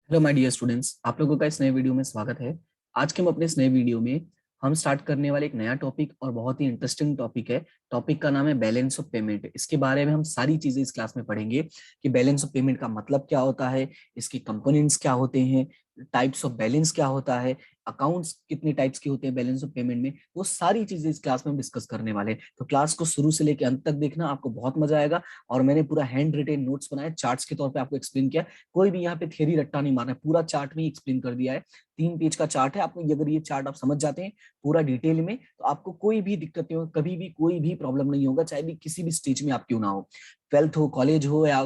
Hello my dear students, आप लोगों का इस नए वीडियो में स्वागत है। आज के हम अपने इस नए वीडियो में हम स्टार्ट करने वाले एक नया टॉपिक और बहुत ही इंटरेस्टिंग टॉपिक है। टॉपिक का नाम है बैलेंस ऑफ पेमेंट। इसके बारे में हम सारी चीजें इस क्लास में पढ़ेंगे कि बैलेंस ऑफ पेमेंट का मतलब क्या होता है, इसके कंपोनेंट्स क्या होते हैं, टाइप्स ऑफ बैलेंस क्या होता है, अकाउंट्स कितने टाइप्स के होते हैं बैलेंस ऑफ पेमेंट में। वो सारी चीजें इस क्लास में हम डिस्कस करने वाले हैं। तो क्लास को शुरू से लेकर अंत तक देखना, आपको बहुत मजा आएगा। और मैंने पूरा हैंड रिटेन नोट्स बनाए, चार्ट्स के तौर पे आपको एक्सप्लेन किया। कोई भी यहाँ पे थ्योरी रट्टा नहीं मारना है, पूरा चार्ट में एक्सप्लेन कर दिया है। 3 पेज का चार्ट है। आपको अगर ये चार्ट आप समझ जाते हैं पूरा डिटेल में, तो आपको कोई भी दिक्कत नहीं होगा, कभी भी कोई भी प्रॉब्लम नहीं होगा, चाहे भी किसी भी स्टेज में आप क्यों ना हो। 12th हो, कॉलेज हो, या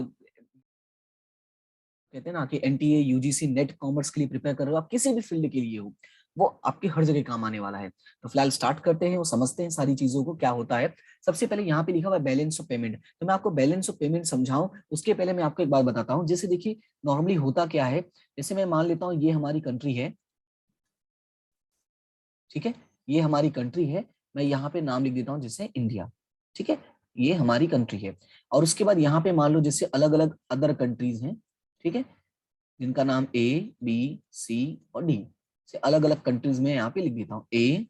कहते हैं ना कि एनटीए यूजीसी नेट कॉमर्स के लिए प्रिपेयर कर रहे हो, आप किसी भी फील्ड के लिए हो, वो आपकी हर जगह काम आने वाला है। तो फिलहाल स्टार्ट करते हैं और समझते हैं सारी चीजों को क्या होता है। सबसे पहले यहाँ पे लिखा हुआ है बैलेंस ऑफ पेमेंट। तो मैं आपको बैलेंस ऑफ पेमेंट समझाऊं उसके पहले मैं आपको एक बात बताता हूँ। जैसे देखिए, नॉर्मली होता क्या है, जैसे मैं मान लेता हूँ ये हमारी कंट्री है, ठीक है, ये हमारी कंट्री है। मैं यहाँ पे नाम लिख देता हूँ जैसे इंडिया, ठीक है, ये हमारी कंट्री है। और उसके बाद यहाँ पे मान लो जैसे अलग अलग अदर कंट्रीज हैं, ठीक है, जिनका नाम ए, बी, सी और डी, से अलग अलग कंट्रीज में यहाँ पे लिख देता हूँ ए,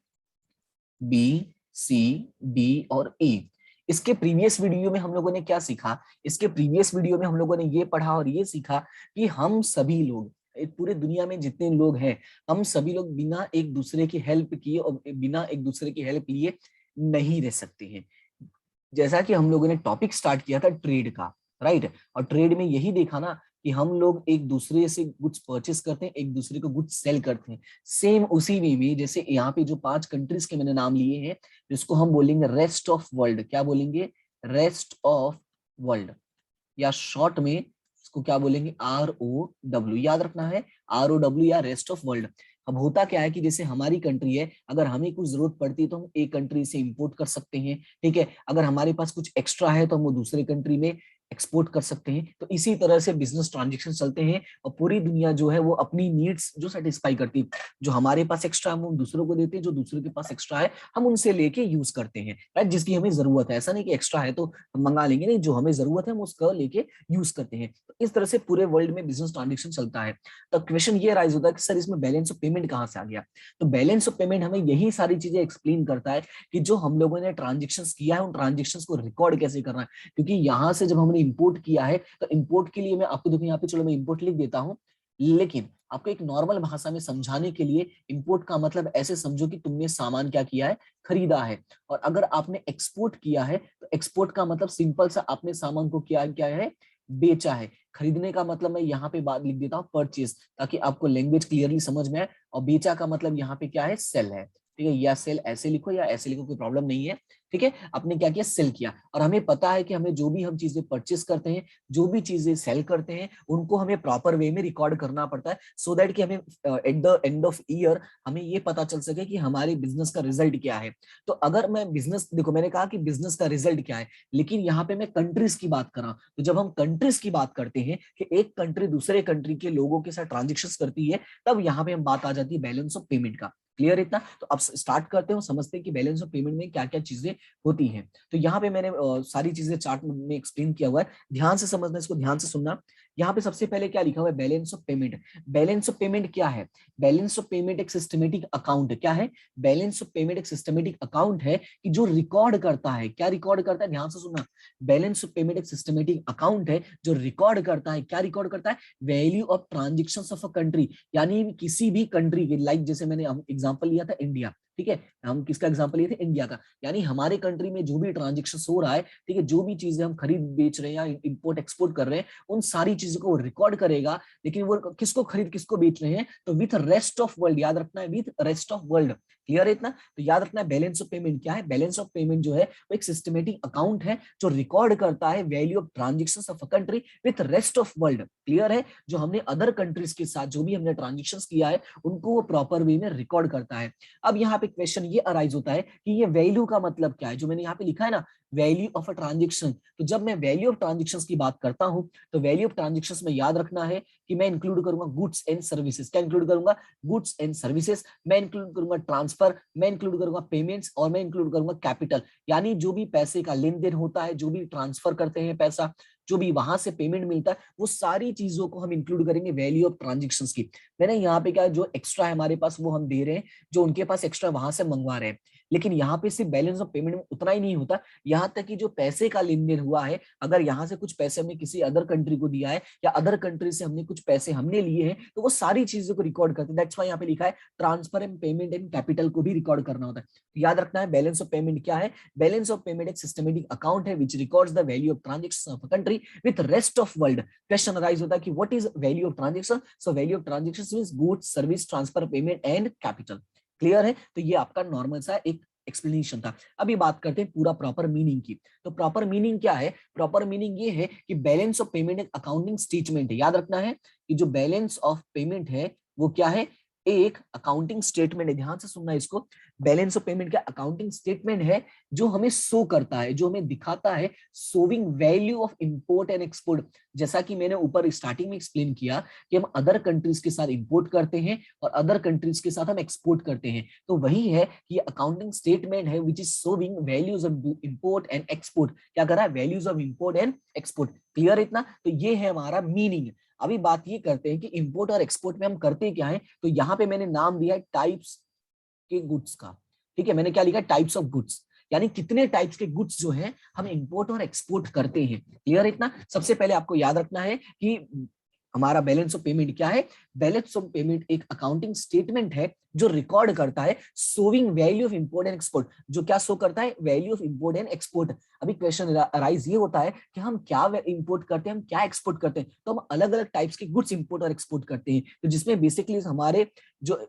बी, सी, डी और ई। इसके प्रीवियस वीडियो में हम लोगों ने क्या सीखा? इसके प्रीवियस वीडियो में हम लोगों ने ये पढ़ा और ये सीखा कि हम सभी लोग, पूरे दुनिया में जितने लोग हैं, हम सभी लोग बिना एक दूसरे की हेल्प किए और बिना एक दूसरे की हेल्प लिए नहीं रह सकते हैं। जैसा कि हम लोगों ने टॉपिक स्टार्ट किया था ट्रेड का, राइट, और ट्रेड में यही देखा ना कि हम लोग एक दूसरे से गुड्स परचेस करते हैं, एक दूसरे को गुड्स सेल करते हैं। सेम उसी वे में जैसे यहाँ पे जो 5 कंट्रीज के मैंने नाम लिए हैं, जिसको हम बोलेंगे रेस्ट ऑफ वर्ल्ड। क्या बोलेंगे? रेस्ट ऑफ वर्ल्ड, या शॉर्ट में इसको क्या बोलेंगे? ROW। याद रखना है, ROW या रेस्ट ऑफ वर्ल्ड। अब होता क्या है कि जैसे हमारी कंट्री है, अगर हमें कुछ जरूरत पड़ती है तो हम एक कंट्री से इंपोर्ट कर सकते हैं, ठीक है। अगर हमारे पास कुछ एक्स्ट्रा है तो हम वो दूसरे कंट्री में एक्सपोर्ट कर सकते हैं। तो इसी तरह से बिजनेस ट्रांजेक्शन चलते हैं और पूरी दुनिया जो है वो अपनी नीड्स जो सेटिस्फाई करती है, जो हमारे पास एक्स्ट्रा हम दूसरों को देते हैं, जो दूसरों के पास एक्स्ट्रा है हम उनसे लेके यूज करते हैं, राइट। जिसकी हमें जरूरत है, ऐसा नहीं कि एक्स्ट्रा है तो हम मंगा लेंगे, नहीं, जो हमें जरूरत है हम उसका लेके यूज करते हैं। तो इस तरह से पूरे वर्ल्ड में बिजनेस ट्रांजेक्शन चलता है। तो क्वेश्चन ये राइज होता है कि सर इसमें बैलेंस ऑफ पेमेंट कहाँ से आ गया? तो बैलेंस ऑफ पेमेंट हमें यही सारी चीजें एक्सप्लेन करता है कि जो हम लोगों ने ट्रांजेक्शन किया है उन ट्रांजेक्शन को रिकॉर्ड कैसे करना है। क्योंकि यहाँ से जब हमने इंपोर्ट किया है तो इंपोर्ट के लिए मैं आपको देखो यहाँ पे, चलो मैं इंपोर्ट लिख देता हूँ, लेकिन आपको एक नॉर्मल भाषा में समझाने के लिए इंपोर्ट का मतलब ऐसे समझो कि तुमने सामान क्या किया है? खरीदा है। और अगर आपने एक्सपोर्ट किया है तो एक्सपोर्ट का मतलब सिंपल सा आपने सामान को क्या क्या है? बेचा है। खरीदने का मतलब मैं यहाँ पे बात लिख देता हूँ परचेज, ताकि आपको लैंग्वेज क्लियरली समझ में आए। और बेचा का मतलब यहाँ पे क्या है? सेल है, ठीक है। या सेल ऐसे लिखो या ऐसे लिखो, कोई प्रॉब्लम नहीं है, ठीक है। आपने क्या किया? सेल किया। और हमें पता है कि हमें जो भी हम चीजें परचेस करते हैं, जो भी चीजें सेल करते हैं, उनको हमें प्रॉपर वे में रिकॉर्ड करना पड़ता है, सो दैट कि हमें at the end of year हमें ये पता चल सके कि हमारे बिजनेस का रिजल्ट क्या है। तो अगर मैं बिजनेस, देखो मैंने कहा कि बिजनेस का रिजल्ट क्या है, लेकिन यहाँ पे मैं कंट्रीज की बात कर रहा हूँ। तो जब हम कंट्रीज की बात करते हैं कि एक कंट्री दूसरे कंट्री के लोगों के साथ ट्रांजेक्शन करती है, तब यहाँ पे हम बात आ जाती है बैलेंस ऑफ पेमेंट का। क्लियर इतना? तो अब स्टार्ट करते हैं, समझते हैं कि बैलेंस ऑफ पेमेंट में क्या क्या चीजें होती हैं। तो यहाँ पे मैंने सारी चीजें चार्ट में एक्सप्लेन किया हुआ है, ध्यान से समझना, इसको ध्यान से सुनना। यहाँ पे सबसे पहले क्या लिखा हुआ है? Balance of payment. Balance of payment क्या है? बैलेंस ऑफ पेमेंट एक सिस्टमेटिक अकाउंट। क्या है? बैलेंस ऑफ पेमेंट एक सिस्टमेटिक अकाउंट है कि जो रिकॉर्ड करता है, क्या रिकॉर्ड करता है? ध्यान से सुनना। बैलेंस ऑफ पेमेंट एक सिस्टमेटिक अकाउंट है जो रिकॉर्ड करता है, क्या रिकॉर्ड करता है? Value of transaction of a country, यानी किसी भी कंट्री के, लाइक जैसे मैंने एग्जांपल लिया था इंडिया, ठीक है, हम किसका एग्जांपल लिए थे? इंडिया का। यानी हमारे कंट्री में जो भी ट्रांजेक्शन हो रहा है, ठीक है, जो भी चीजें हम खरीद बेच रहे हैं या इंपोर्ट एक्सपोर्ट कर रहे हैं, उन सारी चीजों को रिकॉर्ड करेगा। लेकिन वो किसको खरीद किसको बेच रहे हैं? तो विथ रेस्ट ऑफ वर्ल्ड, याद रखना है, with rest of world. Clear है इतना? तो याद रखना है बैलेंस ऑफ पेमेंट क्या है। बैलेंस ऑफ पेमेंट जो है वो एक सिस्टमेटिक अकाउंट है जो रिकॉर्ड करता है value of transactions of a country with rest of world. Clear है? जो हमने अदर कंट्रीज के साथ जो भी हमने ट्रांजेक्शंस किया है उनको वो प्रॉपर वे में रिकॉर्ड करता है। अब यहाँ पे क्वेश्चन ये अराइज होता है कि ये वैल्यू का मतलब क्या है, जो मैंने यहाँ पे लिखा है ना, वैल्यू ऑफ अ ट्रांजेक्शन। तो जब मैं वैल्यू ऑफ ट्रांजेक्शन की बात करता हूं, तो वैल्यू ऑफ ट्रांजेक्शन में याद रखना है कि मैं इंक्लूड करूंगा गुड्स एंड सर्विसेज। क्या इंक्लूड करूंगा? Goods and services. मैं इंक्लूड करूंगा ट्रांसफर, मैं इंक्लूड करूंगा पेमेंट्स, और मैं इंक्लूड करूंगा कैपिटल। यानी जो भी पैसे का लेन देन होता है, जो भी ट्रांसफर करते हैं पैसा, जो भी वहां से पेमेंट मिलता है, वो सारी चीजों को हम इंक्लूड करेंगे वैल्यू ऑफ ट्रांजेक्शन की। मैंने यहाँ पे क्या, जो एक्स्ट्रा है हमारे पास वो हम दे रहे हैं, जो उनके पास एक्स्ट्रा वहां से मंगवा रहे हैं। लेकिन यहाँ पे सिर्फ बैलेंस ऑफ पेमेंट में उतना ही नहीं होता, यहाँ तक कि जो पैसे का लेन देन हुआ है, अगर यहाँ से कुछ पैसे हमने किसी अदर कंट्री को दिया है या अदर कंट्री से हमने कुछ पैसे हमने लिए हैं, तो वो सारी चीजों को रिकॉर्ड करते हैं। दैट्स व्हाई यहाँ पे लिखा है transfer and payment and capital को भी रिकॉर्ड करना होता है। तो याद रखना है बैलेंस ऑफ पेमेंट क्या है। बैलेंस ऑफ पेमेंट एक सिस्टमेटिक अकाउंट है which records the value of transaction of a country with rest of world. Question arise होता है कि what is value of transaction. So value of transaction means goods service transfer payment and capital. Clear है? तो ये आपका normal सा एक explanation था। अभी बात करते हैं पूरा प्रॉपर मीनिंग की। तो प्रॉपर मीनिंग क्या है? प्रॉपर मीनिंग ये है कि बैलेंस ऑफ पेमेंट एक अकाउंटिंग स्टेटमेंट है। याद रखना है कि जो बैलेंस ऑफ पेमेंट है वो क्या है? एक अकाउंटिंग स्टेटमेंट है। ध्यान से सुनना इसको। बैलेंस ऑफ पेमेंट का अकाउंटिंग स्टेटमेंट है जो हमें शो करता है, जो हमें दिखाता है showing value of import and export. जैसा कि मैंने ऊपर स्टार्टिंग में एक्सप्लेन किया कि हम अदर कंट्रीज के साथ इंपोर्ट करते हैं और अदर कंट्रीज के साथ हम एक्सपोर्ट करते हैं। तो वही है कि ये अकाउंटिंग स्टेटमेंट है which is showing values of import and export. क्या कर रहा है? Values of import and export. Clear इतना? तो ये है हमारा मीनिंग। अभी बात ये करते हैं कि इंपोर्ट और एक्सपोर्ट में हम करते क्या है। तो यहाँ पे मैंने नाम दिया है टाइप्स के गुड्स का। ठीक है, मैंने क्या लिखा? टाइप्स ऑफ गुड्स, यानी कितने टाइप्स के गुड्स जो है हम इंपोर्ट और एक्सपोर्ट करते हैं। क्लियर इतना? सबसे पहले आपको याद रखना है कि हमारा बैलेंस ऑफ पेमेंट क्या है। बैलेंस ऑफ पेमेंट एक अकाउंटिंग स्टेटमेंट है जो रिकॉर्ड करता है showing value of import and export. जो क्या शो करता है? Value of import and export. अभी क्वेश्चन अराइज ये होता है कि हम क्या इंपोर्ट करते हैं, हम क्या एक्सपोर्ट करते हैं। तो हम अलग अलग टाइप्स के गुड्स इंपोर्ट और एक्सपोर्ट करते हैं, तो जिसमें बेसिकली हमारे जो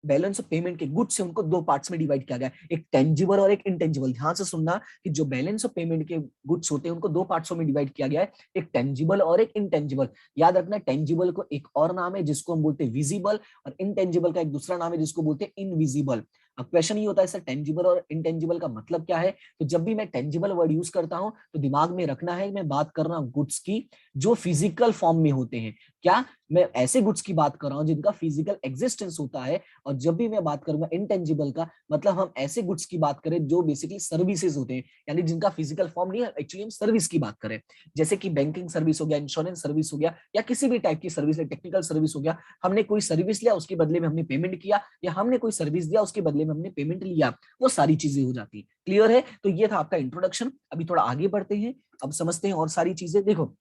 बैलेंस ऑफ पेमेंट के गुड्स है उनको दो पार्ट्स में डिवाइड किया गया है, एक टेंजिबल और एक इनटेंजिबल। ध्यान से सुनना कि जो बैलेंस ऑफ पेमेंट के गुड्स होते हैं उनको दो पार्ट्सों में डिवाइड किया गया है, एक टेंजिबल और एक इनटेंजिबल। याद रखना, टेंजिबल को एक और नाम है जिसको हम बोलते हैं विजिबल, और इनटेंजिबल का एक दूसरा नाम है जिसको बोलते हैं इनविजिबल। अब क्वेश्चन ये होता है सर टेंजिबल और इनटेंजिबल का मतलब क्या है। तो जब भी मैं टेंजिबल वर्ड यूज करता हूं तो दिमाग में रखना है मैं बात कर रहा हूं गुड्स की जो फिजिकल फॉर्म में होते हैं। क्या मैं ऐसे गुड्स की बात कर रहा हूं जिनका फिजिकल एग्जिस्टेंस होता है। और जब भी मैं बात करूंगा इनटेंजिबल का मतलब हम ऐसे गुड्स की बात करें जो बेसिकली सर्विसेज होते हैं, यानी जिनका फिजिकल फॉर्म नहीं है, एक्चुअली हम सर्विस की बात करें। जैसे कि बैंकिंग सर्विस हो गया, इंश्योरेंस सर्विस हो गया, या किसी भी टाइप की सर्विस, टेक्निकल सर्विस हो गया। हमने कोई सर्विस लिया उसके बदले में हमने पेमेंट किया, या हमने कोई सर्विस दिया उसके बदले में हमने पेमेंट लिया, वो सारी चीजें हो जाती है। क्लियर है? तो ये था आपका इंट्रोडक्शन। अभी थोड़ा आगे बढ़ते हैं, अब समझते हैं और सारी चीजें। देखो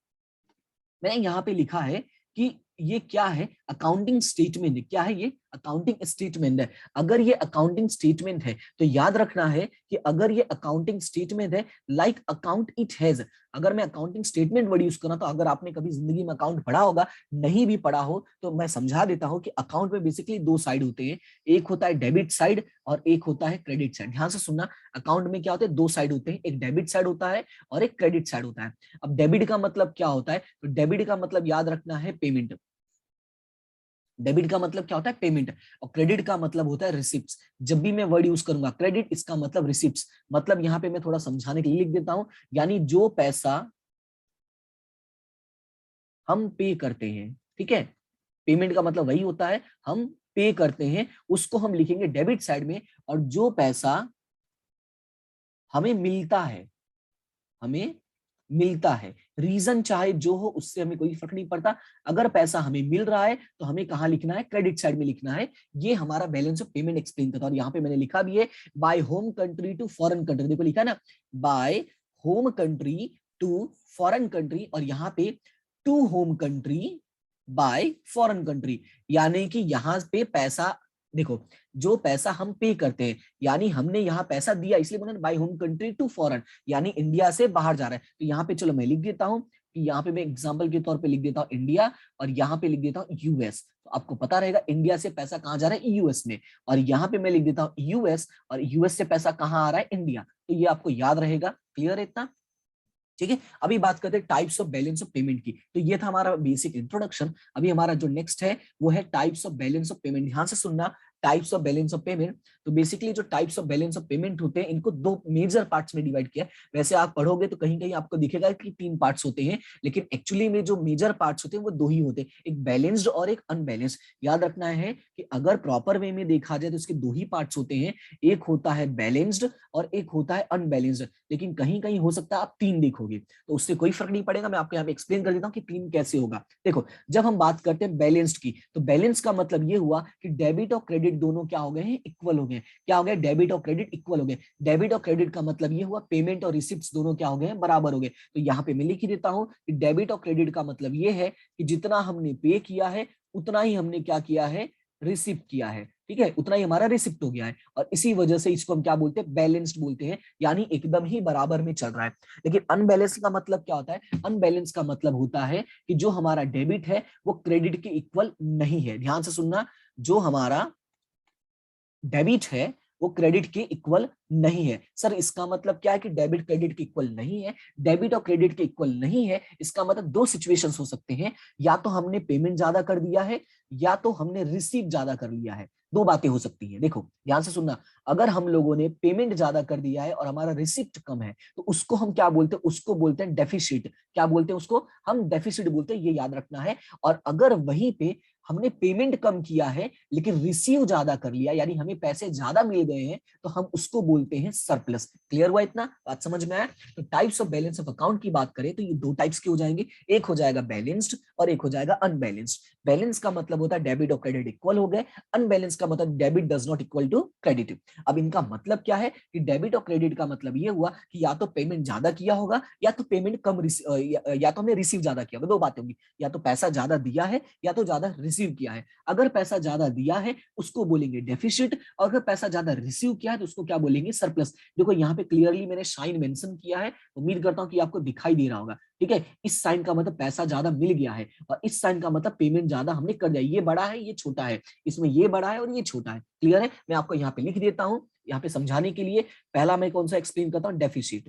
मैंने यहाँ पे लिखा है कि ये क्या है? अकाउंटिंग स्टेटमेंट है। क्या है ये? अकाउंटिंग स्टेटमेंट है। अगर ये अकाउंटिंग स्टेटमेंट है तो याद रखना है कि अगर ये अकाउंटिंग स्टेटमेंट है लाइक अकाउंट इट हैज। अगर मैं अकाउंटिंग स्टेटमेंट वर्ड यूज करा तो अगर आपने कभी जिंदगी में अकाउंट पढ़ा होगा, नहीं भी पढ़ा हो तो मैं समझा देता हूं कि अकाउंट में बेसिकली दो साइड होते हैं, एक होता है डेबिट साइड और एक होता है क्रेडिट साइड। ध्यान से सुनना, अकाउंट में क्या होता है? दो साइड होते हैं, एक डेबिट साइड होता है और एक क्रेडिट साइड होता है। अब डेबिट का मतलब क्या होता है? तो डेबिट का मतलब याद रखना है पेमेंट। डेबिट का मतलब क्या होता है? पेमेंट। और क्रेडिट का मतलब होता है रिसिप्ट्स। जब भी मैं वर्ड यूज करूंगा क्रेडिट, इसका मतलब रिसिप्ट्स। मतलब यहां पे मैं थोड़ा समझाने के लिए लिख देता हूं, यानी जो पैसा हम पे करते हैं, ठीक है, पेमेंट का मतलब वही होता है हम पे करते हैं, उसको हम लिखेंगे डेबिट साइड में। और जो पैसा हमें मिलता है, हमें मिलता है, रीजन चाहे जो हो उससे हमें कोई फर्क नहीं पड़ता। अगर पैसा हमें मिल रहा है तो हमें कहां लिखना है? क्रेडिट साइड में लिखना है। ये हमारा बैलेंस ऑफ पेमेंट एक्सप्लेन करता है। और यहाँ पे मैंने लिखा भी है by home country to foreign country. देखो लिखा है ना, by home country to foreign country, और यहाँ पे to home country by foreign country. यानी कि यहाँ पे पैसा, देखो जो पैसा हम पे करते हैं, यानी हमने यहाँ पैसा दिया इसलिए बोला by home country to foreign, यानी इंडिया से बाहर जा रहा है। तो यहाँ पे चलो मैं लिख देता हूँ कि यहाँ पे मैं एग्जांपल के तौर पे लिख देता हूँ इंडिया, और यहाँ पे लिख देता हूँ यूएस। तो आपको पता रहेगा इंडिया से पैसा कहाँ जा रहा है? यूएस में। और यहाँ पे मैं लिख देता हूँ यूएस, और यूएस से पैसा कहाँ आ रहा है? इंडिया। तो ये आपको याद रहेगा। क्लियर है इतना? ठीक है, अभी बात करते हैं types of balance of payment की। तो ये था हमारा बेसिक इंट्रोडक्शन। अभी हमारा जो नेक्स्ट है वो है types of balance of payment. ध्यान से सुनना, types of balance of payment. तो बेसिकली जो types of balance of payment होते हैं इनको दो मेजर पार्ट्स में डिवाइड किया है। वैसे आप पढ़ोगे तो कहीं कहीं आपको दिखेगा कि 3 पार्ट्स होते हैं, लेकिन एक्चुअली में जो मेजर पार्ट्स होते हैं वो 2 ही होते हैं, एक बैलेंस्ड और एक अनबैलेंस्ड। याद रखना है कि अगर प्रॉपर वे में देखा जाए तो इसके 2 ही पार्ट्स होते हैं, एक होता है बैलेंस्ड और एक होता है अनबैलेंस्ड। लेकिन कहीं कहीं हो सकता है आप 3 देखोगे, तो उससे कोई फर्क नहीं पड़ेगा। मैं आपको यहाँ पे एक्सप्लेन कर देता हूँ कि 3 कैसे होगा। देखो, जब हम बात करते हैं बैलेंस्ड की, तो बैलेंस का मतलब ये हुआ कि डेबिट और क्रेडिट दोनों क्या हो गए हैं, इक्वल हो गए। क्या हो गया, डेबिट और क्रेडिट इक्वल हो गए। डेबिट और क्रेडिट का मतलब ये हुआ पेमेंट और रिसिप्ट्स दोनों क्या हो गए हैं, बराबर हो गए। तो यहाँ पे मैं लिख ही देता हूं कि डेबिट और क्रेडिट का मतलब ये है कि जितना हमने पे किया है उतना ही हमने क्या किया है, रिसिप्ट किया है। ठीक है, उतना ही हमारा रिसिप्ट हो गया है, और इसी वजह से इसको हम क्या बोलते हैं, बैलेंस्ड बोलते हैं, यानी एकदम ही बराबर में चल रहा है। लेकिन अनबैलेंस का मतलब क्या होता है, अनबैलेंस का मतलब होता है कि जो हमारा डेबिट है वो क्रेडिट के इक्वल नहीं है। ध्यान से सुनना, जो हमारा डेबिट है वो क्रेडिट के इक्वल नहीं है। सर इसका मतलब क्या है कि डेबिट क्रेडिट के इक्वल नहीं है? डेबिट और क्रेडिट के इक्वल नहीं है, इसका मतलब दो सिचुएशंस हो सकते हैं, या तो हमने पेमेंट ज्यादा कर दिया है या तो हमने रिसीव ज्यादा कर लिया है। दो बातें हो सकती हैं। देखो ध्यान से सुनना, अगर हम लोगों ने पेमेंट ज्यादा कर दिया है और हमारा रिसिप्ट कम है तो उसको हम क्या बोलते हैं, उसको बोलते हैं डेफिसिट। क्या बोलते हैं उसको, हम डेफिसिट बोलते हैं, ये याद रखना है। और अगर वहीं पे हमने पेमेंट कम किया है लेकिन रिसीव ज्यादा कर लिया, यानी हमें पैसे ज्यादा मिल गए हैं, तो हम उसको बोलते हैं सरप्लस। क्लियर हुआ इतना, बात समझ में आया? तो types of balance of account की बात करें तो ये दो टाइप्स के हो जाएंगे, एक हो जाएगा बैलेंस्ड और एक हो जाएगा अनबैलेंस्ड। बैलेंस का मतलब होता है डेबिट और क्रेडिट इक्वल हो गए, अनबैलेंस का मतलब debit does not equal to credit. अब इनका मतलब क्या है कि डेबिट और क्रेडिट का मतलब ये हुआ कि या तो पेमेंट ज्यादा किया होगा या तो पेमेंट कम, या तो हमने रिसीव ज्यादा किया होगा। दो बातें होंगी, या तो पैसा ज्यादा दिया है या तो ज्यादा रिसीव किया है। अगर पैसा ज्यादा दिया है उसको बोलेंगे डेफिसिट, और अगर पैसा ज्यादा रिसीव किया है तो उसको क्या बोलेंगे, सरप्लस। देखो यहाँ पे क्लियरली मैंने साइन मेंशन किया है, उम्मीद करता हूँ कि आपको दिखाई दे रहा होगा। ठीक है, इस साइन का मतलब पैसा ज्यादा मिल गया है, और इस साइन का मतलब पेमेंट ज्यादा हमने कर दिया। ये बड़ा है ये छोटा है, इसमें ये बड़ा है और ये छोटा है। क्लियर है? मैं आपको यहाँ पे लिख देता हूँ, यहाँ पे समझाने के लिए। पहला मैं कौन सा एक्सप्लेन करता हूँ, डेफिसिट।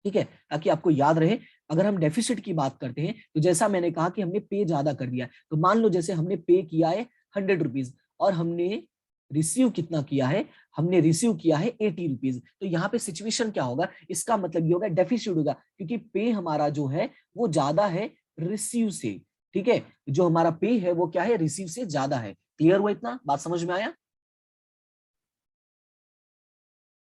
ठीक है, ताकि आपको याद रहे। अगर हम डेफिसिट की बात करते हैं तो जैसा मैंने कहा कि हमने पे ज्यादा कर दिया, तो मान लो जैसे हमने पे किया है 100 रुपीज और हमने रिसीव कितना किया है, हमने रिसीव किया है 80 रुपीज। तो यहाँ पे सिचुएशन क्या होगा, इसका मतलब ये होगा डेफिसिट होगा, क्योंकि पे हमारा जो है वो ज्यादा है रिसीव से। ठीक है, जो हमारा पे है वो क्या है, रिसीव से ज्यादा है। क्लियर हुआ इतना, बात समझ में आया?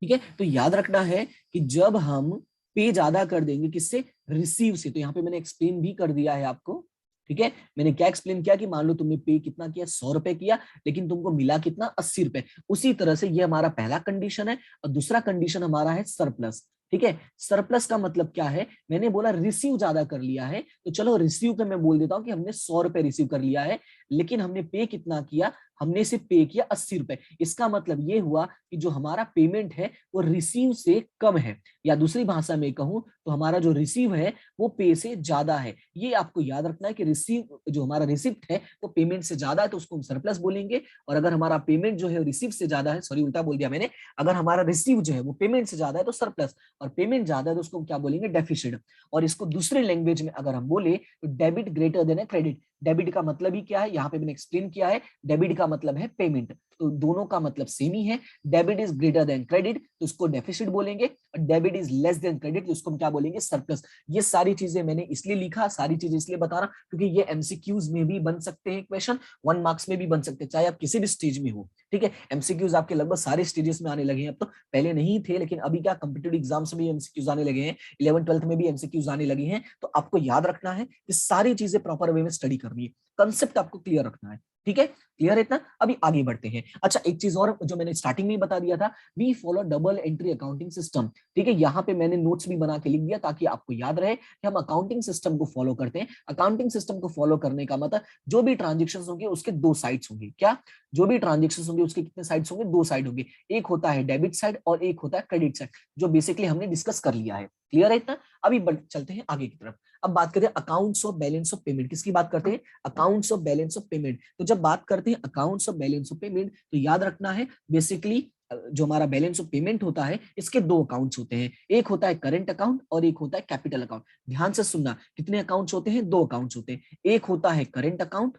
ठीक है, तो याद रखना है कि जब हम पे ज्यादा कर देंगे किससे, रिसीव से, तो यहाँ पे मैंने एक्सप्लेन भी कर दिया है आपको। ठीक है, मैंने क्या एक्सप्लेन किया कि मान लो तुमने पे कितना किया, 100 रुपए किया, लेकिन तुमको मिला कितना, 80 रुपए। उसी तरह से ये हमारा पहला कंडीशन है, और दूसरा कंडीशन हमारा है सरप्लस। ठीक है, सरप्लस का मतलब क्या है, मैंने बोला रिसीव ज्यादा कर लिया है, तो चलो रिसीव पे मैं बोल देता हूं कि हमने 100 रुपए रिसीव कर लिया है, लेकिन हमने पे कितना किया, हमने सिर्फ पे किया 80 रुपए। इसका मतलब ये हुआ कि जो हमारा पेमेंट है वो रिसीव से कम है, या दूसरी भाषा में कहूं तो हमारा जो रिसीव है वो पे से ज्यादा है। ये आपको याद रखना है कि रिसीव, जो हमारा रिसिप्ट है वो पेमेंट से ज्यादा है तो उसको हम सरप्लस बोलेंगे, और अगर हमारा पेमेंट जो है रिसीव से ज्यादा है, सॉरी उल्टा बोल दिया मैंने, अगर हमारा रिसीव जो है वो पेमेंट से ज्यादा है तो सरप्लस, और पेमेंट ज्यादा है तो उसको क्या बोलेंगे, डेफिसिट। और इसको दूसरे लैंग्वेज में अगर हम बोले तो debit greater than credit. Debit का मतलब ही क्या है, यहाँ पे मैंने एक्सप्लेन किया है, डेबिट का मतलब है पेमेंट, तो दोनों का मतलब सेम ही है। Debit is greater than credit तो उसको डेफिसिट बोलेंगे, और debit is less than credit तो उसको हम क्या बोलेंगे, सरप्लस। ये सारी चीजें मैंने इसलिए लिखा, सारी चीजें इसलिए बता रहा क्योंकि ये एमसीक्यूज में भी बन सकते हैं क्वेश्चन, 1 मार्क्स में भी बन सकते हैं, चाहे आप किसी भी स्टेज में हो। ठीक है, एमसीक्यूज आपके लगभग सारे स्टेजेस में आने लगे हैं अब तो, पहले नहीं थे, लेकिन अभी क्या कॉम्पिटिटिव एग्जाम्स में भी एमसीक्यूज आने लगे हैं, 11th 12th में भी एमसीक्यूज आने लगे हैं। तो आपको याद रखना है कि सारी चीजें प्रॉपर वे में स्टडी करनी है, कंसेप्ट आपको क्लियर रखना है। ठीक है, क्लियर है इतना? अभी आगे बढ़ते हैं। अच्छा, एक चीज और जो मैंने स्टार्टिंग में बता दिया था, we follow double entry accounting system. ठीक है, यहाँ पे मैंने नोट्स भी बना के लिख दिया ताकि आपको याद रहे कि हम अकाउंटिंग सिस्टम को फॉलो करते हैं। अकाउंटिंग सिस्टम को फॉलो करने का मतलब जो भी ट्रांजेक्शन होंगे उसके दो साइड्स होंगे। क्या, जो भी ट्रांजेक्शन होंगे उसके कितने साइड्स होंगे, दो साइड होंगे। एक होता है डेबिट साइड और एक होता है क्रेडिट साइड, जो बेसिकली हमने डिस्कस कर लिया है। क्लियर है इतना? अभी चलते हैं आगे की तरफ। अब बात करते हैं accounts of balance of payment. किसकी बात करते हैं, accounts of balance of payment. तो जब बात करते हैं accounts of balance of payment तो याद रखना है बेसिकली जो हमारा बैलेंस ऑफ पेमेंट होता है इसके दो अकाउंट्स होते हैं, एक होता है करंट अकाउंट और एक होता है कैपिटल अकाउंट। ध्यान से सुनना, कितने अकाउंट्स होते हैं, दो अकाउंट्स होते हैं, एक होता है करंट अकाउंट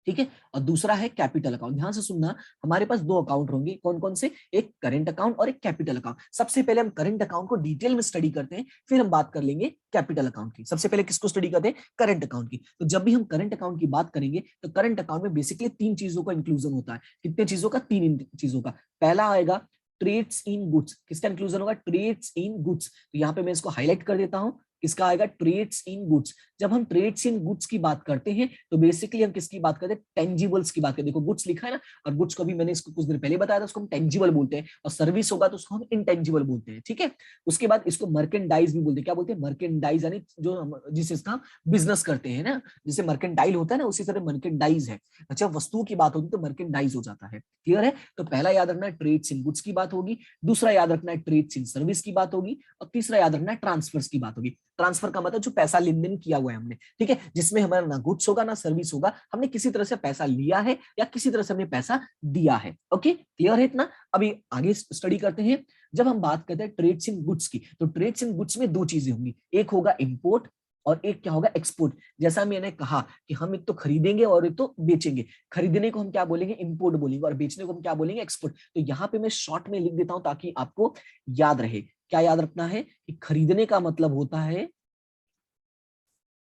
ठीक है। और दूसरा है कैपिटल अकाउंट। ध्यान से सुनना, हमारे पास दो अकाउंट होंगे, कौन कौन से, एक करंट अकाउंट और एक कैपिटल अकाउंट। सबसे पहले हम करंट अकाउंट को डिटेल में स्टडी करते हैं, फिर हम बात कर लेंगे कैपिटल अकाउंट की। सबसे पहले किसको स्टडी करते हैं, करंट अकाउंट की। तो जब भी हम करंट अकाउंट की बात करेंगे तो करंट अकाउंट में बेसिकली तीन चीजों का इंक्लूजन होता है। कितने चीजों का, तीन चीजों का। पहला आएगा ट्रेड्स इन गुड्स। किसका इंक्लूजन होगा, ट्रेड्स इन गुड्स। तो यहाँ पे मैं इसको हाईलाइट कर देता हूं, किसका आएगा, ट्रेड्स इन गुड्स। जब हम ट्रेड्स इन गुड्स की बात करते हैं तो बेसिकली हम किसकी बात करते हैं, टेंजिबल्स की बात करते हैं। देखो गुड्स लिखा है ना, और गुड्स को भी मैंने इसको कुछ दिन पहले बताया था, उसको हम टेंजिबल बोलते हैं, और सर्विस होगा तो उसको हम इंटेंजिबल बोलते हैं। ठीक है। उसके बाद इसको मर्केंडाइज भी बोलते हैं। क्या बोलते हैं, मर्केंडाइज, यानी जो हम जिसका बिजनेस करते हैं ना, जैसे मर्केंडाइल होता है ना, उसी तरह मर्केंडाइज है। अच्छा, वस्तुओं की बात होगी तो मर्केंडाइज हो जाता है। क्लियर है। तो पहला याद रखना है ट्रेड्स इन गुड्स की बात होगी, दूसरा याद रखना है ट्रेड्स इन सर्विस की बात होगी, और तीसरा याद रखना है ट्रांसफर्स की बात होगी। ट्रांसफर का मतलब जो पैसा लेन देन किया हुआ है हमने, ठीक है, जिसमें हमारा ना गुड्स होगा ना सर्विस होगा, हमने किसी तरह से पैसा लिया है या किसी तरह से हमने पैसा दिया है। ओके, क्लियर है इतना। अभी आगे स्टडी करते हैं। जब हम बात करते हैं ट्रेड्स इन गुड्स की, तो ट्रेड्स इन गुड्स में दो चीजें होंगी, एक होगा इंपोर्ट और एक क्या होगा, एक्सपोर्ट। जैसा मैंने कहा कि हम एक तो खरीदेंगे और एक तो बेचेंगे। खरीदने को हम क्या बोलेंगे, इंपोर्ट बोलेंगे, और बेचने को हम क्या बोलेंगे, एक्सपोर्ट। तो यहाँ पे मैं शॉर्ट में लिख देता हूं ताकि आपको याद रहे। क्या याद रखना है कि खरीदने का मतलब होता है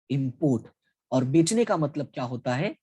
इंपोर्ट, और बेचने का मतलब क्या होता है,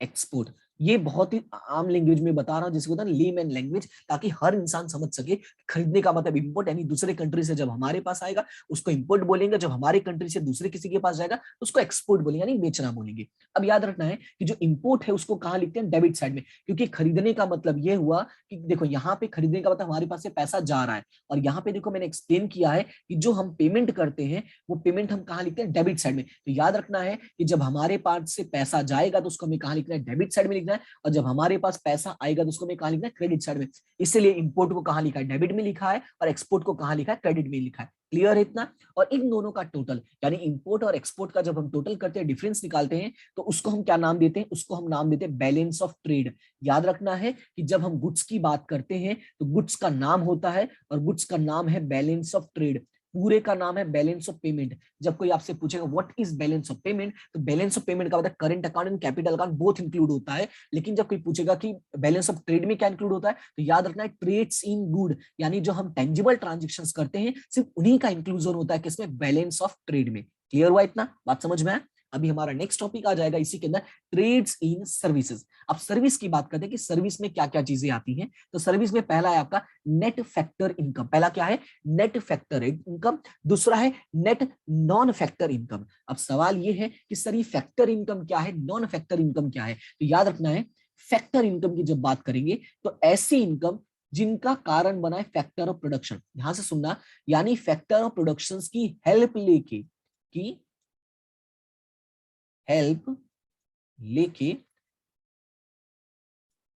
एक्सपोर्ट। ये बहुत ही आम लैंग्वेज में बता रहा हूं, जिसको होता है लेमैन लैंग्वेज, ताकि हर इंसान समझ सके। खरीदने का मतलब इंपोर्ट, यानी दूसरे कंट्री से जब हमारे पास आएगा उसको इंपोर्ट बोलेंगे, जब हमारे कंट्री से दूसरे किसी के पास जाएगा उसको एक्सपोर्ट बोलेंगे, यानी बेचना बोलेंगे। अब याद रखना है कि जो इंपोर्ट है उसको कहां लिखते हैं, डेबिट साइड में, क्योंकि खरीदने का मतलब ये हुआ कि देखो यहाँ पे खरीदने का मतलब हमारे पास से पैसा जा रहा है, और यहाँ पे देखो मैंने एक्सप्लेन किया है कि जो हम पेमेंट करते हैं वो पेमेंट हम कहां लिखते हैं, डेबिट साइड में। तो याद रखना है कि जब हमारे पास से पैसा जाएगा तो उसको हमें कहां लिखना है, डेबिट साइड में लिखना है, और जब हमारे पास पैसा आएगा तो उसको हमें कहां लिखना है, क्रेडिट साइड में। इसलिए इंपोर्ट को कहां लिखा है, डेबिट में लिखा है, और एक्सपोर्ट को कहां लिखा है, क्रेडिट में लिखा है। क्लियर है इतना। और इन दोनों का टोटल, यानी इंपोर्ट और एक्सपोर्ट का जब हम टोटल करते हैं, डिफरेंस निकालते हैं, तो उसको हम क्या नाम देते हैं, उसको हम नाम देते हैं बैलेंस ऑफ ट्रेड। याद रखना है कि जब हम गुड्स की बात करते हैं तो गुड्स का नाम होता है, और गुड्स का नाम है बैलेंस ऑफ ट्रेड। पूरे का नाम है बैलेंस ऑफ पेमेंट। जब कोई आपसे पूछेगा what is balance of payment, तो बैलेंस ऑफ पेमेंट का मतलब current account and capital account both include होता है। लेकिन जब कोई पूछेगा कि बैलेंस ऑफ ट्रेड में क्या इंक्लूड होता है, तो याद रखना है ट्रेड्स इन गुड, यानी जो हम टेंजिबल ट्रांजेक्शंस करते हैं सिर्फ उन्हीं का इंक्लूजन होता है किसमें, बैलेंस ऑफ ट्रेड में। क्लियर हुआ इतना, बात समझ में आया। अभी हमारा नेक्स्ट टॉपिक आ जाएगा इसी के अंदर, ट्रेड्स इन सर्विसेज। अब सर्विस की बात करते हैं कि सर्विस में क्या क्या चीजें आती हैं। तो सर्विस में पहला है आपका नेट फैक्टर इनकम। पहला क्या है, नेट फैक्टर इनकम। दूसरा है नेट नॉन फैक्टर इनकम। अब सवाल ये है कि सर ये फैक्टर इनकम क्या है, नॉन फैक्टर इनकम क्या है। तो याद रखना है, फैक्टर इनकम की जब बात करेंगे तो ऐसी इनकम जिनका कारण बना है फैक्टर ऑफ प्रोडक्शन। ध्यान से सुनना, यानी फैक्टर ऑफ प्रोडक्शन की हेल्प लेके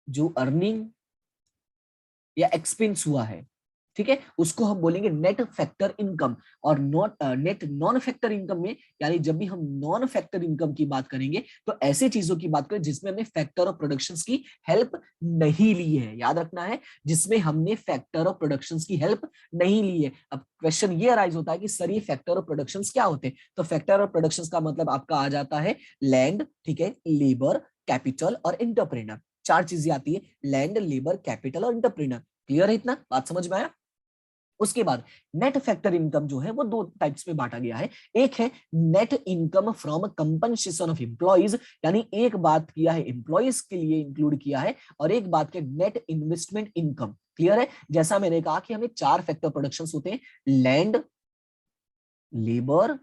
जो अर्निंग या एक्सपेंस हुआ है, ठीक है, उसको हम बोलेंगे नेट फैक्टर इनकम। और नेट नॉन फैक्टर इनकम में, यानी जब भी हम नॉन फैक्टर इनकम की बात करेंगे तो ऐसे चीजों की बात करें जिसमें हमने फैक्टर ऑफ प्रोडक्शंस की हेल्प नहीं ली है। याद रखना है, जिसमें हमने फैक्टर ऑफ प्रोडक्शंस की हेल्प नहीं ली है। अब क्वेश्चन ये अराइज होता है कि सर ये फैक्टर ऑफ प्रोडक्शंस क्या होते हैं। तो फैक्टर ऑफ प्रोडक्शंस का मतलब आपका आ जाता है लैंड, ठीक है, लेबर, कैपिटल और एंटरप्रेन्योर। चार चीजें आती है, लैंड, लेबर, कैपिटल और एंटरप्रेन्योर। क्लियर है इतना, बात समझ में आया। उसके बाद नेट फैक्टर इनकम जो है वो दो टाइप्स में बांटा गया है। एक है net income from compensation of employees, यानी एक बात किया है एम्प्लॉइज के लिए इंक्लूड किया है, और एक बात के नेट इन्वेस्टमेंट इनकम। क्लियर है। जैसा मैंने कहा कि हमें चार फैक्टर प्रोडक्शन होते हैं, लैंड, लेबर,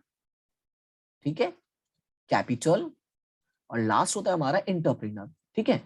ठीक है, कैपिटल, और लास्ट होता है हमारा एंटरप्रेन्योर। ठीक है,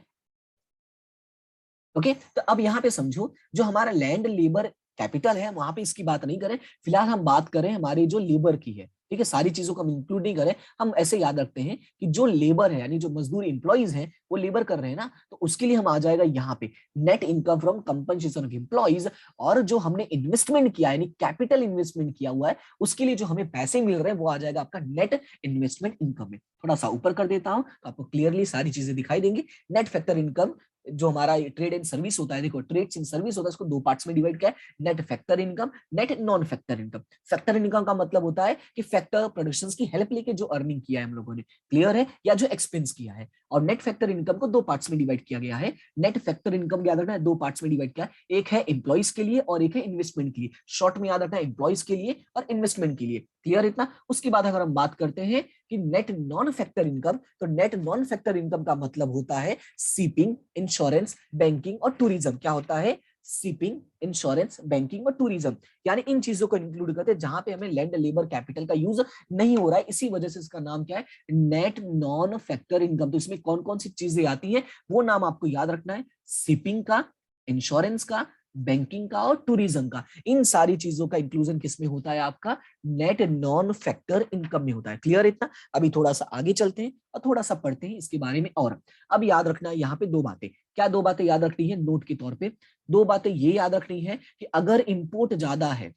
ओके। तो अब यहां पे समझो, जो हमारा लैंड, लेबर, कैपिटल है, वहां पे इसकी बात नहीं करें, फिलहाल हम बात करें हमारे जो लेबर की है। ठीक है, सारी चीजों को हम इंक्लूड नहीं करें, हम ऐसे याद रखते हैं कि जो लेबर है, यानी जो मजदूर इंप्लॉइज हैं वो लेबर कर रहे हैं ना, तो उसके लिए हम आ जाएगा यहाँ पे net income from compensation of employees. और जो हमने इन्वेस्टमेंट किया है, यानी कैपिटल इन्वेस्टमेंट किया हुआ है, उसके लिए जो हमें पैसे मिल रहे हैं वो आ जाएगा आपका नेट इन्वेस्टमेंट इनकम में। थोड़ा सा ऊपर कर देता हूं तो आपको क्लियरली सारी चीजें दिखाई देंगी। नेट फैक्टर इनकम जो हमारा ट्रेड एंड सर्विस होता है, देखो ट्रेड इन सर्विस होता है, इसको दो पार्ट्स में डिवाइड किया है, net factor income, net non factor income. Factor income का मतलब होता है कि फैक्टर प्रोडक्शन की हेल्प लेके जो अर्निंग किया है हम लोगों ने, क्लियर है, या जो एक्सपेंस किया है। और नेट फैक्टर इनकम को दो पार्ट्स में डिवाइड किया गया है। नेट फैक्टर इनकम याद रखना है दो पार्ट्स में डिवाइड किया है, एक है एम्प्लॉइज के लिए और एक है इन्वेस्टमेंट के लिए। शॉर्ट में याद रखना है एम्प्लॉइज के लिए और इन्वेस्टमेंट के लिए, क्लियर इतना। उसके बाद अगर हम बात करते हैं कि नेट नॉन फैक्टर इनकम, तो नेट नॉन फैक्टर इनकम का मतलब होता है शिपिंग, इंश्योरेंस, बैंकिंग और टूरिज्म। क्या होता है? शिपिंग, इंश्योरेंस, बैंकिंग और टूरिज्म, यानी इन चीजों को इंक्लूड करते हैं जहां पे हमें लैंड, लेबर, कैपिटल का यूज नहीं हो रहा है। इसी वजह से इसका नाम क्या है? Net non factor income. तो इसमें कौन कौन सी चीजें आती हैं वो नाम आपको याद रखना है, शिपिंग का, इंश्योरेंस का, बैंकिंग का और टूरिज्म का। इन सारी चीजों का इंक्लूजन किसमें होता है? आपका नेट नॉन फैक्टर इनकम में होता है, क्लियर इतना। अभी थोड़ा सा आगे चलते हैं और थोड़ा सा पढ़ते हैं इसके बारे में। और अब याद रखना है यहाँ पे दो बातें। क्या दो बातें याद रखनी है नोट के तौर पे? दो बातें ये याद रखनी है कि अगर इंपोर्ट ज्यादा है,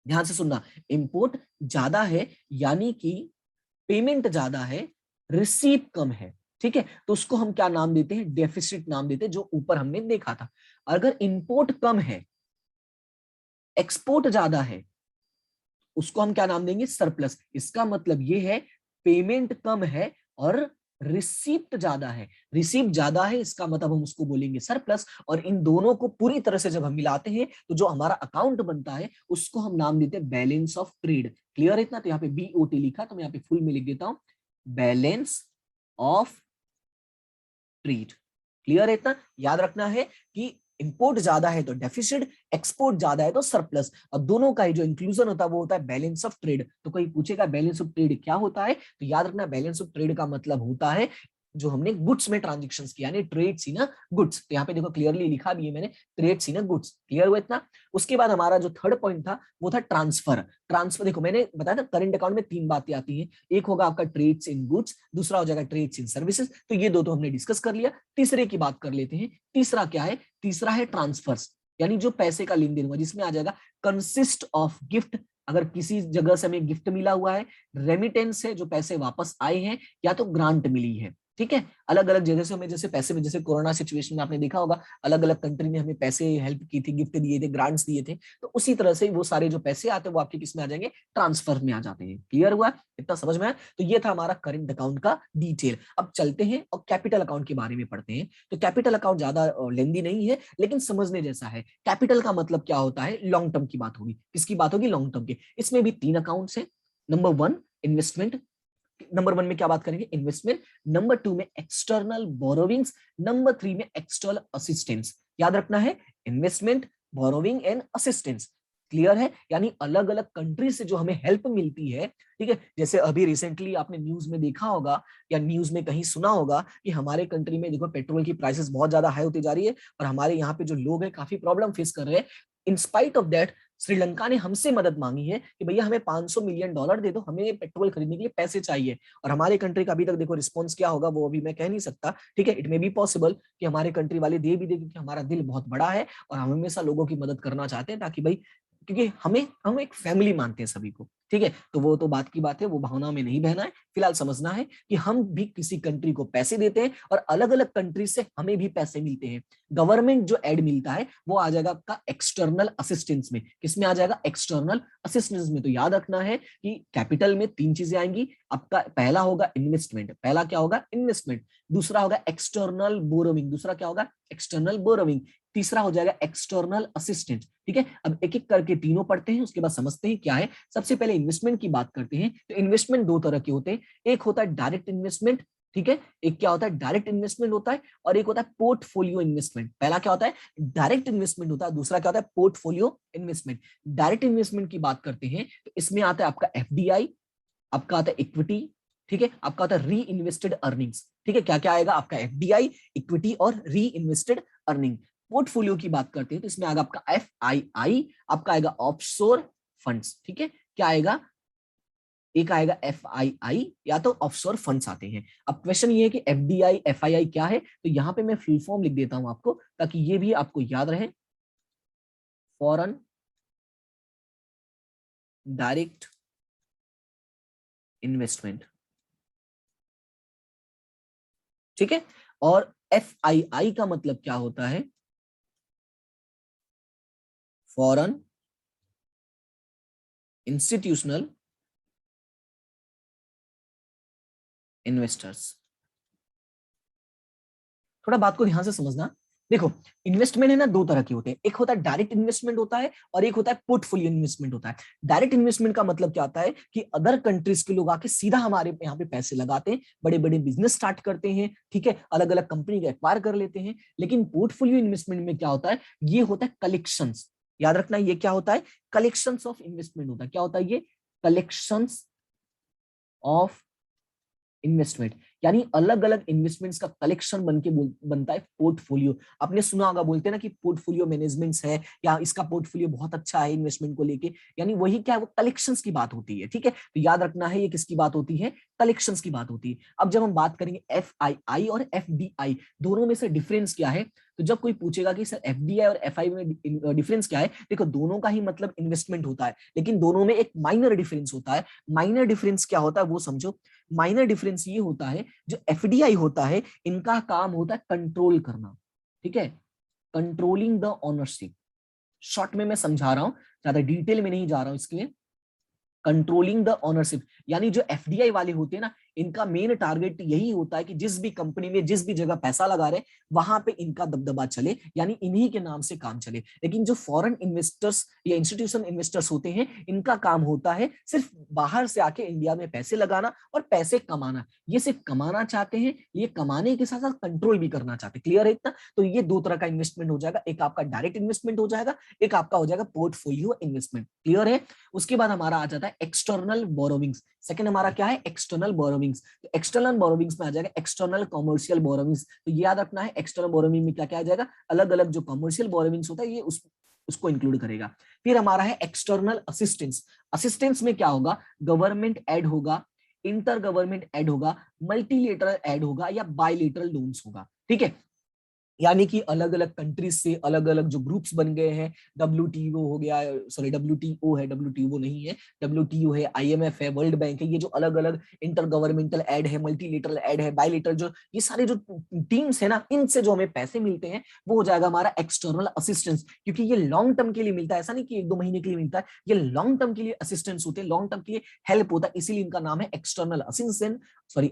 ध्यान से सुनना, इंपोर्ट ज्यादा है यानी कि पेमेंट ज्यादा है, रिसीव कम है, ठीक है, तो उसको हम क्या नाम देते हैं? डेफिसिट नाम देते हैं, जो ऊपर हमने देखा था। अगर इंपोर्ट कम है, एक्सपोर्ट ज्यादा है, उसको हम क्या नाम देंगे? सरप्लस। इसका मतलब ये है पेमेंट कम है और रिसीप्ट ज्यादा है। रिसीप्ट ज्यादा है इसका मतलब हम उसको बोलेंगे सरप्लस। और इन दोनों को पूरी तरह से जब हम मिलाते हैं तो जो हमारा अकाउंट बनता है उसको हम नाम देते हैं बैलेंस ऑफ ट्रेड, क्लियर इतना। तो यहाँ पे BOT लिखा, तो मैं यहाँ पे फुल में लिख देता हूं, बैलेंस ऑफ ट्रेड, क्लियर है इतना। याद रखना है कि इंपोर्ट ज्यादा है तो डेफिसिट, एक्सपोर्ट ज्यादा है तो सरप्लस, और दोनों का ही जो इंक्लूजन होता है वो होता है बैलेंस ऑफ ट्रेड। तो कोई पूछेगा बैलेंस ऑफ ट्रेड क्या होता है, तो याद रखना बैलेंस ऑफ ट्रेड का मतलब होता है जो हमने गुड्स में ट्रांजेक्शन्स किया, यानी ट्रेड सी ना गुड्स। तो यहाँ पे देखो क्लियरली लिखा भी है मैंने, ट्रेड सी ना गुड्स, क्लियर हुआ इतना। उसके बाद हमारा जो थर्ड पॉइंट था वो था ट्रांसफर। ट्रांसफर देखो मैंने बताया था करंट अकाउंट में तीन बातें आती हैं, एक होगा आपका ट्रेड्स इन गुड्स, दूसरा हो जाएगा ट्रेड्स इन सर्विसेज, तो ये दो तो हमने डिस्कस कर लिया। तीसरे की बात कर लेते हैं। तीसरा क्या है? तीसरा है ट्रांसफर्स, यानी जो पैसे का लेन देन हुआ, जिसमें आ जाएगा कंसिस्ट ऑफ गिफ्ट, अगर किसी जगह से हमें गिफ्ट मिला हुआ है, रेमिटेंस है जो पैसे वापस आए हैं, या तो ग्रांट मिली है, ठीक है। अलग अलग जगह से हमें जैसे पैसे में, जैसे कोरोना सिचुएशन में आपने देखा होगा अलग अलग कंट्री ने हमें पैसे हेल्प की थी, गिफ्ट दिए थे, ग्रांट्स दिए थे, तो उसी तरह से वो सारे जो पैसे आते हैं वो आपके किस में आ जाएंगे? ट्रांसफर में आ जाते हैं, क्लियर हुआ इतना, समझ में आया? तो ये था हमारा करंट अकाउंट का डिटेल। अब चलते हैं और कैपिटल अकाउंट के बारे में पढ़ते हैं। तो कैपिटल अकाउंट ज्यादा लेंदी नहीं है लेकिन समझने जैसा है। कैपिटल का मतलब क्या होता है? लॉन्ग टर्म की बात होगी। किसकी बात होगी? लॉन्ग टर्म की। इसमें भी तीन अकाउंट्स हैं। Number one investment, number one में क्या बात करेंगे? इन्वेस्टमेंट। नंबर टू में एक्सटर्नल बोरोविंग्स। नंबर थ्री में एक्सटर्नल असिस्टेंस। याद रखना है investment, borrowing and assistance, clear है। यानी अलग अलग कंट्री से जो हमें हेल्प मिलती है, ठीक है। जैसे अभी रिसेंटली आपने न्यूज में देखा होगा या न्यूज में कहीं सुना होगा कि हमारे कंट्री में देखो पेट्रोल की प्राइसेस बहुत ज्यादा हाई होती जा रही है और हमारे यहाँ पे जो लोग हैं काफी प्रॉब्लम फेस कर रहे हैं। In spite of that Sri Lanka ने हमसे मदद मांगी है कि भैया हमें $500 मिलियन दे दो, हमें पेट्रोल खरीदने के लिए पैसे चाहिए। और हमारे कंट्री का अभी तक देखो रिस्पॉन्स क्या होगा वो अभी मैं कह नहीं सकता, ठीक है। इट मे बी पॉसिबल कि हमारे कंट्री वाले दे भी दे, क्योंकि हमारा दिल बहुत बड़ा है और हम हमेशा लोगों की मदद करना चाहते हैं, ताकि भाई, क्योंकि हम एक फैमिली मानते हैं सभी को, ठीक है। तो वो तो बात की बात है, वो भावना में नहीं बहना है। फिलहाल समझना है कि हम भी किसी कंट्री को पैसे देते हैं और अलग अलग कंट्री से हमें भी पैसे मिलते हैं। गवर्नमेंट जो एड मिलता है वो आ जाएगा आपका एक्सटर्नल असिस्टेंस में। किसमें आ जाएगा? एक्सटर्नल असिस्टेंस में। तो याद रखना है कि कैपिटल में तीन चीजें आएंगी। आपका पहला होगा इन्वेस्टमेंट, पहला क्या होगा? इन्वेस्टमेंट। दूसरा होगा एक्सटर्नल बोरोविंग, दूसरा क्या होगा? External borrowing. तीसरा हो जाएगा एक्सटर्नल असिस्टेंट, ठीक है। अब एक एक करके तीनों पढ़ते हैं, उसके बाद समझते हैं क्या है। सबसे पहले इन्वेस्टमेंट की बात करते हैं। तो इन्वेस्टमेंट दो तरह के होते हैं, एक होता है डायरेक्ट इन्वेस्टमेंट, ठीक है। एक क्या होता है? डायरेक्ट इन्वेस्टमेंट होता है, और एक होता है पोर्टफोलियो इन्वेस्टमेंट। पहला क्या होता है? डायरेक्ट इन्वेस्टमेंट होता है, दूसरा क्या होता है? Portfolio investment. डायरेक्ट इन्वेस्टमेंट की बात करते हैं तो इसमें आता है आपका FDI, आपका आता है इक्विटी, ठीक है, आपका आता है री इन्वेस्टेड अर्निंग्स, ठीक है। क्या क्या आएगा? आपका FDI, इक्विटी और री इन्वेस्टेड अर्निंग। पोर्टफोलियो की बात करते हैं तो इसमें आएगा आपका FII, आपका आएगा ऑफशोर फंड्स, ठीक है। क्या आएगा? एक आएगा FII या तो ऑफशोर फंड्स आते हैं। अब क्वेश्चन ये है कि FDI FII क्या है, तो यहां पे मैं फुल फॉर्म लिख देता हूं आपको ताकि ये भी आपको याद रहे। फॉरेन डायरेक्ट इन्वेस्टमेंट, ठीक है। और FII का मतलब क्या होता है? Foreign institutional investors. थोड़ा बात को ध्यान से समझना। देखो, इन्वेस्टमेंट है ना, दो तरह के होते हैं। एक होता है डायरेक्ट इन्वेस्टमेंट होता है, और एक होता है पोर्टफोलियो इन्वेस्टमेंट होता है। डायरेक्ट इन्वेस्टमेंट का मतलब क्या होता है कि अदर कंट्रीज के लोग आके सीधा हमारे यहाँ पे पैसे लगाते हैं, बड़े बड़े बिजनेस स्टार्ट करते हैं, ठीक है, अलग अलग कंपनी को एक्वायर कर लेते हैं। लेकिन पोर्टफोलियो इन्वेस्टमेंट में क्या होता है? ये होता है कलेक्शंस। याद रखना, ये क्या होता है? कलेक्शंस ऑफ इन्वेस्टमेंट होता है। क्या होता है ये? Collections of investment. यानी अलग अलग इन्वेस्टमेंट्स का कलेक्शन बन के बनता है पोर्टफोलियो। आपने सुना होगा, बोलते हैं ना कि पोर्टफोलियो मैनेजमेंट्स है, या इसका पोर्टफोलियो बहुत अच्छा है इन्वेस्टमेंट को लेके। यानी वही क्या है, वो कलेक्शंस की बात होती है, ठीक है। तो याद रखना है, ये किसकी बात होती है? कलेक्शंस की बात होती है। अब जब हम बात करेंगे FII और FDI, दोनों में से डिफरेंस क्या है, तो जब कोई पूछेगा कि सर FDI और FI में डिफरेंस क्या है, देखो दोनों का ही मतलब इन्वेस्टमेंट होता है, लेकिन दोनों में एक माइनर डिफरेंस होता है। माइनर डिफरेंस क्या होता है वो समझो। माइनर डिफरेंस ये होता है, जो FDI होता है, इनका काम होता है कंट्रोल करना, ठीक है, कंट्रोलिंग द ओनरशिप। शॉर्ट में मैं समझा रहा हूं, ज्यादा डिटेल में नहीं जा रहा हूं इसके लिए। कंट्रोलिंग द ओनरशिप, यानी जो FDI वाले होते हैं ना, इनका मेन टारगेट यही होता है कि जिस भी कंपनी में, जिस भी जगह पैसा लगा रहे, वहां पे इनका दबदबा चले, यानी इन्हीं के नाम से काम चले। लेकिन जो फॉरेन इन्वेस्टर्स या इंस्टीट्यूशन इन्वेस्टर्स होते हैं, इनका काम होता है सिर्फ बाहर से आके इंडिया में पैसे लगाना और पैसे कमाना। ये सिर्फ कमाना चाहते हैं, ये कमाने के साथ साथ कंट्रोल भी करना चाहते हैं। क्लियर है इतना? तो ये दो तरह का इन्वेस्टमेंट हो जाएगा, एक आपका डायरेक्ट इन्वेस्टमेंट हो जाएगा, एक आपका हो जाएगा पोर्टफोलियो इन्वेस्टमेंट। क्लियर है? उसके बाद हमारा आ जाता है एक्सटर्नल बोरोविंग्स। सेकंड हमारा क्या है? External borrowings. तो एक्सटर्नल बोरोविंग्स में आ जाएगा एक्सटर्नल कॉमर्शियल बोरोविंग्स। तो याद रखना है, एक्सटर्नल बोरोविंग में क्या क्या आ जाएगा? अलग अलग जो कॉमर्शियल बोरोविंग्स होता है, ये उसको इंक्लूड करेगा। फिर हमारा है एक्सटर्नल असिस्टेंस। असिस्टेंस में क्या होगा? गवर्नमेंट एड होगा, इंटर गवर्नमेंट एड होगा, मल्टीलेटरल एड होगा, या बायलेटरल लोन्स होगा, ठीक है। यानी कि अलग अलग कंट्रीज से अलग अलग जो ग्रुप्स बन गए हैं, WTO हो गया, सॉरी WTO है, WTO नहीं है, WTO है, IMF है, वर्ल्ड बैंक है, ये जो अलग अलग इंटर गवर्नमेंटल एड है, मल्टीलेटरल एड है, बायलेटरल, जो ये सारे जो टीम्स है ना, इनसे जो हमें पैसे मिलते हैं, वो हो जाएगा हमारा एक्सटर्नल असिस्टेंस। क्योंकि ये लॉन्ग टर्म के लिए मिलता है, ऐसा नहीं कि एक दो महीने के लिए मिलता है, ये लॉन्ग टर्म के लिए असिस्टेंस होते हैं, लॉन्ग टर्म के लिए हेल्प होता है, इसीलिए इनका नाम है एक्सटर्नल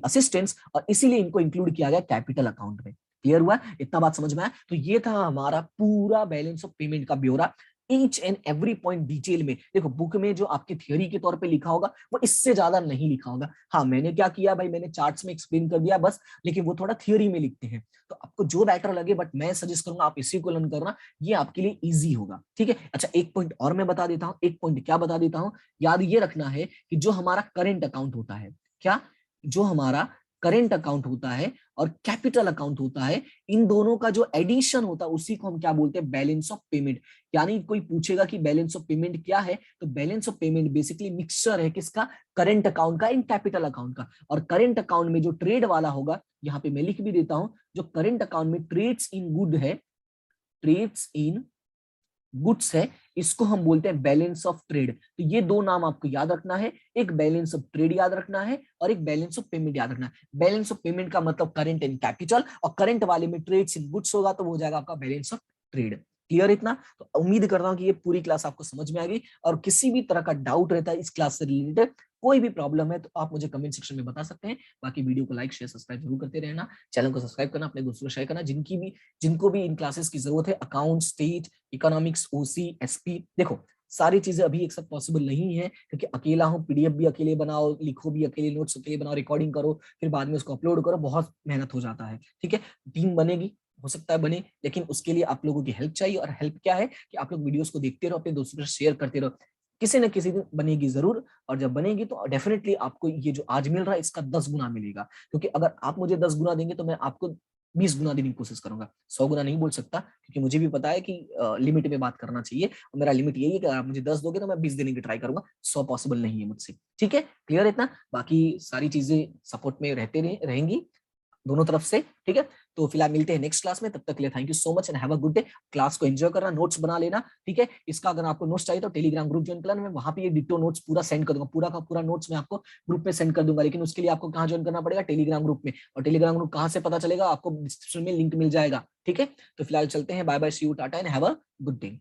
असिस्टेंस, और इसीलिए इनको इंक्लूड किया गया कैपिटल अकाउंट में। क्लियर हुआ? इतना बात समझ में आया? तो ये था हमारा पूरा बैलेंस ऑफ पेमेंट का ब्यौरा, each and every point detail में। देखो बुक में जो आपकी थ्योरी के तौर पे लिखा होगा, वो इससे ज्यादा नहीं लिखा होगा। हाँ, मैंने क्या किया भाई, मैंने चार्ट्स में एक्सप्लेन कर दिया बस, लेकिन वो थोड़ा थ्योरी में लिखते हैं, तो आपको जो बेटर लगे, बट मैं सजेस्ट करूंगा आप इसी को लर्न करना, ये आपके लिए इजी होगा, ठीक है। अच्छा, एक पॉइंट और मैं बता देता हूँ, एक पॉइंट क्या बता देता हूँ, याद ये रखना है कि जो हमारा करेंट अकाउंट होता है, क्या, जो हमारा करेंट अकाउंट होता है और कैपिटल अकाउंट होता है, इन दोनों का जो एडिशन होता है, उसी को हम क्या बोलते हैं? Balance of payment. यानी कोई पूछेगा कि बैलेंस ऑफ पेमेंट क्या है, तो balance of payment basically mixture है किसका? करेंट अकाउंट का इन कैपिटल अकाउंट का। और करेंट अकाउंट में जो ट्रेड वाला होगा, यहाँ पे मैं लिख भी देता हूं, जो करेंट अकाउंट में ट्रेड्स इन गुड है, ट्रेड्स इन गुड्स है, इसको हम बोलते हैं बैलेंस ऑफ ट्रेड। तो ये दो नाम आपको याद रखना है, एक बैलेंस ऑफ ट्रेड याद रखना है, और एक बैलेंस ऑफ पेमेंट याद रखना है। बैलेंस ऑफ पेमेंट का मतलब करंट एंड कैपिटल, और करंट वाले में ट्रेड्स इन गुड्स होगा, तो वो हो जाएगा आपका बैलेंस ऑफ ट्रेड। क्लियर इतना? तो उम्मीद करता हूं कि ये पूरी क्लास आपको समझ में आ गई, और किसी भी तरह का डाउट रहता है इस क्लास से रिलेटेड, कोई भी प्रॉब्लम है, तो आप मुझे कमेंट सेक्शन में बता सकते हैं। बाकी वीडियो को लाइक शेयर सब्सक्राइब जरूर करते रहना, चैनल को सब्सक्राइब करना, अपने दोस्तों को शेयर करना, जिनको भी इन क्लासेस की जरूरत है, account, state, economics, OC, SP। देखो सारी चीजें अभी एक साथ पॉसिबल नहीं है, क्योंकि अकेला हूँ, PDF भी अकेले बनाओ, लिखो भी अकेले, नोट्स अकेले बनाओ, रिकॉर्डिंग करो, फिर बाद में उसको अपलोड करो, बहुत मेहनत हो जाता है, ठीक है। टीम बनेगी, हो सकता है बने, लेकिन उसके लिए आप लोगों की हेल्प चाहिए, और हेल्प क्या है कि आप लोग वीडियोस को देखते रहो, अपने दोस्तों के साथ शेयर करते रहो, किसी न किसी दिन बनेगी जरूर। और जब बनेगी तो डेफिनेटली आपको ये जो आज मिल रहा है, इसका 10 गुना मिलेगा, क्योंकि अगर आप मुझे 10 गुना देंगे, तो मैं आपको 20 गुना देने की कोशिश करूंगा। 100 गुना नहीं बोल सकता, क्योंकि मुझे भी पता है कि लिमिट में बात करना चाहिए, और मेरा लिमिट यही है कि अगर आप मुझे 10 दोगे, तो मैं 20 देने की ट्राई करूंगा, 100 पॉसिबल नहीं है मुझसे, ठीक है। क्लियर है इतना? बाकी सारी चीजें सपोर्ट में रहते रहेंगी। दोनों तरफ से, ठीक है। तो फिलहाल मिलते हैं नेक्स्ट क्लास में, तब तक के लिए thank you so much and have a good day. Class को एंजॉय करना, नोट्स बना लेना, ठीक है। इसका अगर आपको नोट्स चाहिए तो टेलीग्राम ग्रुप ज्वाइन कर लेना, मैं वहां पे ये डिट्टो नोट्स पूरा सेंड कर दूंगा, पूरा का पूरा नोट्स मैं आपको ग्रुप में सेंड कर दूंगा। लेकिन उसके लिए आपको कहाँ ज्वाइन करना पड़ेगा, टेलीग्राम ग्रुप में। और टेलीग्राम ग्रुप कहाँ से पता चलेगा, आपको डिस्क्रिप्शन में लिंक मिल जाएगा, ठीक है। तो फिलहाल चलते हैं, bye bye, see you, tata and have a good day.